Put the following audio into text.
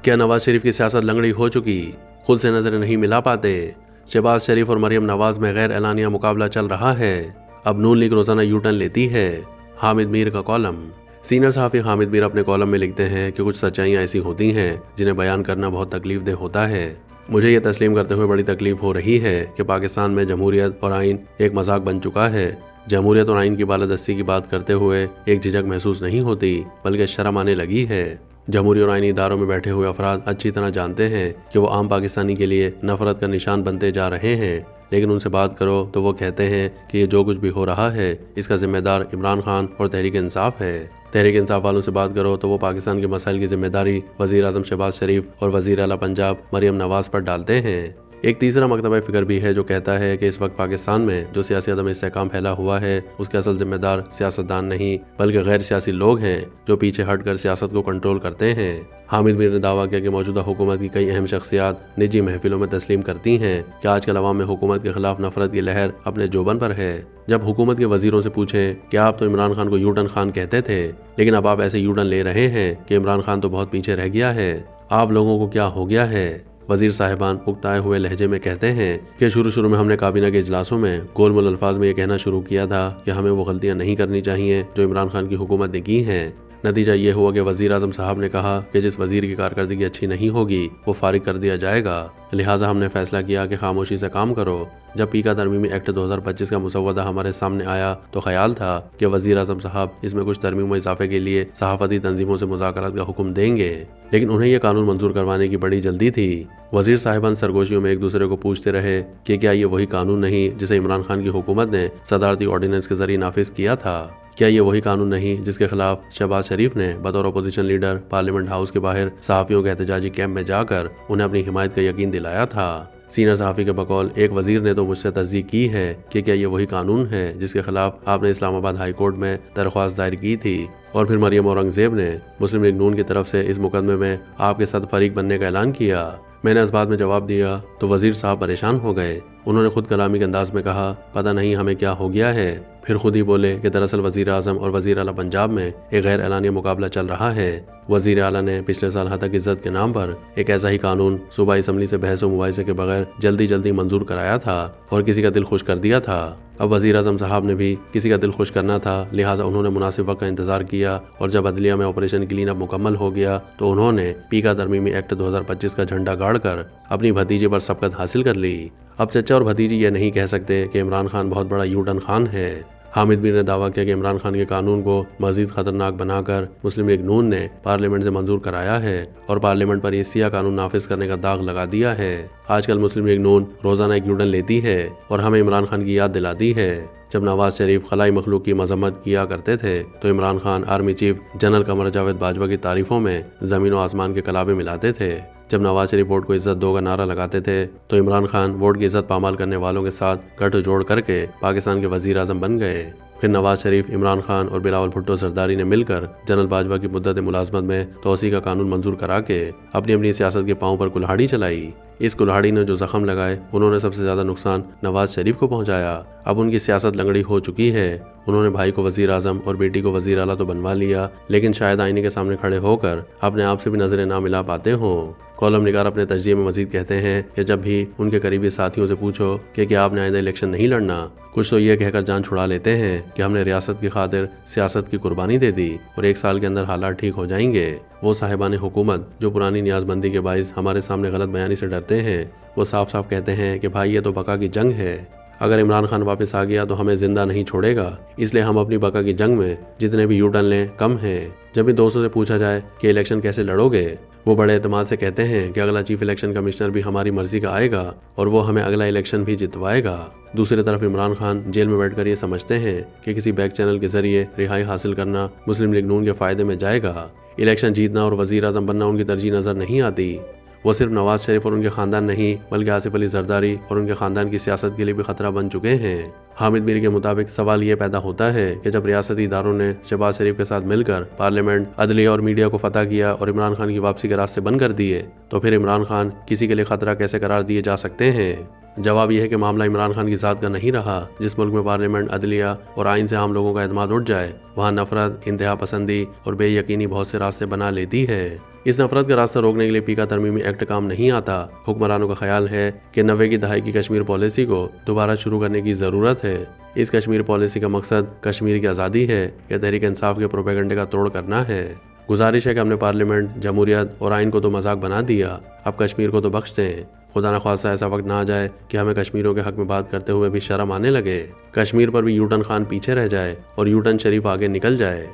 क्या नवाज शरीफ की सियासत लंगड़ी हो चुकी, खुद से नजरें नहीं मिला पाते। शहबाज शरीफ और मरियम नवाज में गैर एलानिया मुकाबला चल रहा है। अब नून लीग रोजाना यूटर्न लेती है। हामिद मीर का कॉलम। सीनियर सहाफी हामिद मीर अपने कॉलम में लिखते हैं कि कुछ सच्चाइयां ऐसी होती हैं जिन्हें बयान करना बहुत तकलीफदेह होता है। मुझे ये तस्लीम करते हुए बड़ी तकलीफ हो रही है कि पाकिस्तान में जमहूरियत और आइन एक मजाक बन चुका है। जमहूरियत और आइन की बालादस्ती की बात करते हुए एक झिझक महसूस नहीं होती, बल्कि शर्म आने लगी है। जमहूरी और आइनी इदारों में बैठे हुए अफराद अच्छी तरह जानते हैं कि वो आम पाकिस्तानी के लिए नफरत का निशान बनते जा रहे हैं, लेकिन उनसे बात करो तो वो कहते हैं कि ये जो कुछ भी हो रहा है इसका जिम्मेदार इमरान खान और तहरीक इंसाफ है। तहरीक इंसाफ वालों से बात करो तो वो पाकिस्तान के मसाइल की जिम्मेदारी वजीर आजम शहबाज शरीफ और वजीर आला पंजाब मरियम नवाज पर डालते हैं। एक तीसरा मकतबा फिक्र भी है जो कहता है कि इस वक्त पाकिस्तान में जो सियासी अदम इस्तेहकाम फैला हुआ है उसके असल जिम्मेदार सियासतदान नहीं बल्कि गैर सियासी लोग हैं जो पीछे हटकर सियासत को कंट्रोल करते हैं। हामिद मीर ने दावा किया कि मौजूदा हुकूमत की कई अहम शख्सियात निजी महफिलों में तस्लीम करती हैं कि आजकल अवाम में हुकूमत के खिलाफ नफरत की लहर अपने जोबन पर है। जब हुकूमत के वजीरों से पूछें कि आप तो इमरान खान को यूटर्न खान कहते थे, लेकिन अब आप ऐसे यूटर्न ले रहे हैं कि इमरान खान तो बहुत पीछे रह गया है, आप लोगों को क्या हो गया है। वजीर साहिबान उकताए हुए लहजे में कहते हैं कि शुरू में हमने काबीना के इजलासों में गोलमोल अल्फाज में ये कहना शुरू किया था कि हमें वो गलतियां नहीं करनी चाहिए जो इमरान खान की हुकूमत ने की हैं। नतीजा ये हुआ कि वजीर आजम साहब ने कहा कि जिस वजीर की कारकर्दगी अच्छी नहीं होगी वो फारिग कर दिया जाएगा। लिहाजा हमने फैसला किया कि खामोशी से काम करो। जब पीका तरमीमी एक्ट 2025 का मुसव्वदा हमारे सामने आया तो ख्याल था कि वजीर आजम साहब इसमें कुछ तरमीम इजाफे के लिए सहाफती तंजीमों से मुज़ाकरात का हुक्म देंगे, लेकिन उन्हें यह कानून मंजूर करवाने की बड़ी जल्दी थी। वजीर साहिबान सरगोशियों में एक दूसरे को पूछते रहे कि क्या ये वही कानून नहीं जिसे इमरान खान की हुकूमत ने सदारती ऑर्डिनेंस के जरिए नाफिज किया था। क्या ये वही कानून नहीं जिसके खिलाफ शहबाज शरीफ ने बतौर अपोजिशन लीडर पार्लियामेंट हाउस के बाहर सहाफियों के एहतजाजी कैंप में जाकर उन्हें अपनी हिमायत का यकीन दिलाया था। सीनियर सहाफी के बकौल एक वजीर ने तो मुझसे तस्दीक की है कि क्या ये वही कानून है जिसके खिलाफ आपने इस्लामाबाद हाई कोर्ट में दरख्वास्त दायर की थी और फिर मरियम औरंगजेब ने मुस्लिम लीग नून की तरफ से इस मुकदमे में आपके साथ फरीक बनने का ऐलान किया। मैंने इस बात में जवाब दिया तो वजीर साहब परेशान हो गए। उन्होंने खुद कलामी के अंदाज में कहा, पता नहीं हमें क्या हो गया है। फिर खुद ही बोले कि दरअसल वजीर आजम और वजीर आला पंजाब में एक गैर एलानिया मुकाबला चल रहा है। वजीर आला ने पिछले साल हतक इज्जत के नाम पर एक ऐसा ही कानून सूबाई असम्बली से बहस व मुबाहिसे के बगैर जल्दी मंजूर कराया था और किसी का दिल खुश कर दिया था। अब वजीर आजम साहब ने भी किसी का दिल खुश करना था, लिहाजा उन्होंने मुनासिब वक्त का इंतजार किया और जब अदलिया में ऑपरेशन क्लीन अप मुकम्मल हो गया तो उन्होंने पीका तरमीमी एक्ट 2025 का झंडा गाड़कर अपनी भतीजे पर सबकत हासिल कर ली। अब चचा और भतीजी ये नहीं कह सकते कि इमरान खान बहुत बड़ा यूटर्न खान है। हामिद मीर ने दावा किया कि इमरान खान के कानून को मजीद खतरनाक बनाकर मुस्लिम लीग नून ने पार्लियामेंट से मंजूर कराया है और पार्लियामेंट पर ये सिया कानून नाफिज करने का दाग लगा दिया है। आजकल मुस्लिम लीग नून रोजाना एक यूटर्न लेती है और हमें इमरान खान की याद दिलाती है। जब नवाज शरीफ खलाई मखलूक की मजम्मत किया करते थे तो Imran Khan army chief general Qamar Javed Bajwa की तारीफों में जमीन व आसमान के कलाबे मिलाते थे। जब नवाज शरीफ वोट को इज्जत दो का नारा लगाते थे तो इमरान खान वोट की इज्जत पामाल करने वालों के साथ गठजोड़ करके पाकिस्तान के वजीर आजम बन गए। फिर नवाज शरीफ, इमरान खान और बिलावल भुट्टो सरदारी ने मिलकर जनरल बाजवा की मुद्दत मुलाजमत में तोसी का कानून मंजूर करा के अपनी अपनी सियासत के पांव पर कुल्हाड़ी चलाई। इस कुल्हाड़ी ने जो जख्म लगाए उन्होंने सबसे ज्यादा नुकसान नवाज शरीफ को पहुंचाया। अब उनकी सियासत लंगड़ी हो चुकी है। उन्होंने भाई को वजीर आजम और बेटी को वजीर आला तो बनवा लिया, लेकिन शायद आईने के सामने खड़े होकर अपने आप से भी नजरें ना मिला पाते हों। कॉलम निगार अपने तजज़िये में मजीद कहते हैं कि जब भी उनके करीबी साथियों से पूछो कि क्या आपने आइंदा इलेक्शन नहीं लड़ना, कुछ तो ये कहकर जान छुड़ा लेते हैं कि हमने रियासत की खातिर सियासत की कुर्बानी दे दी और 1 साल के अंदर हालात ठीक हो जाएंगे। वो साहिबान हुकूमत जो पुरानी नियाजबंदी के बाइस हमारे सामने गलत बयानी से डरते हैं, वो साफ साफ कहते हैं कि भाई ये तो बका की जंग है। अगर इमरान खान वापस आ गया तो हमें जिंदा नहीं छोड़ेगा, इसलिए हम अपनी बका की जंग में जितने भी यूटर्न लें कम हैं। जब भी दोस्तों से पूछा जाए कि इलेक्शन कैसे लड़ोगे, वो बड़े एतमाद से कहते हैं कि अगला चीफ इलेक्शन कमिश्नर भी हमारी मर्जी का आएगा और वो हमें अगला इलेक्शन भी जितवाएगा। दूसरी तरफ इमरान खान जेल में बैठकर ये समझते हैं कि किसी बैक चैनल के जरिए रिहाई हासिल करना मुस्लिम लीग नून के फायदे में जाएगा। इलेक्शन जीतना और वजीर आजम बनना उनकी तरजीह नजर नहीं आती। वो सिर्फ नवाज शरीफ और उनके खानदान नहीं बल्कि आसिफ अली जरदारी और उनके खानदान की सियासत के लिए भी खतरा बन चुके हैं। हामिद मीर के मुताबिक सवाल ये पैदा होता है कि जब रियासती इदारों ने शहबाज शरीफ के साथ मिलकर पार्लियामेंट, अदलिया और मीडिया को फतह किया और इमरान खान की वापसी के रास्ते बंद कर दिए, तो फिर इमरान खान किसी के लिए खतरा कैसे करार दिए जा सकते हैं। جواب یہ ہے کہ معاملہ عمران خان کی ذات کا نہیں رہا۔ جس ملک میں پارلیمنٹ، عدلیہ اور آئین سے عام لوگوں کا اعتماد اٹھ جائے، وہاں نفرت، انتہا پسندی اور بے یقینی بہت سے راستے بنا لیتی ہے۔ اس نفرت کا راستہ روکنے کے لیے پی کا ترمیمی ایکٹ کام نہیں آتا۔ حکمرانوں کا خیال ہے کہ 90 کی دہائی کی کشمیر پالیسی کو دوبارہ شروع کرنے کی ضرورت ہے۔ اس کشمیر پالیسی کا مقصد کشمیر کی آزادی ہے یا تحریک انصاف کے پروپیگنڈے کا توڑ کرنا ہے۔ گزارش ہے کہ ہم نے پارلیمنٹ، جمہوریت اور آئین کو تو مذاق بنا دیا، اب کشمیر کو تو بخش دیں۔ خدا نخواستہ ایسا وقت نہ آ جائے کہ ہمیں کشمیریوں کے حق میں بات کرتے ہوئے بھی شرم آنے لگے، کشمیر پر بھی یو ٹرن خان پیچھے رہ جائے اور یو ٹرن شریف آگے نکل جائے۔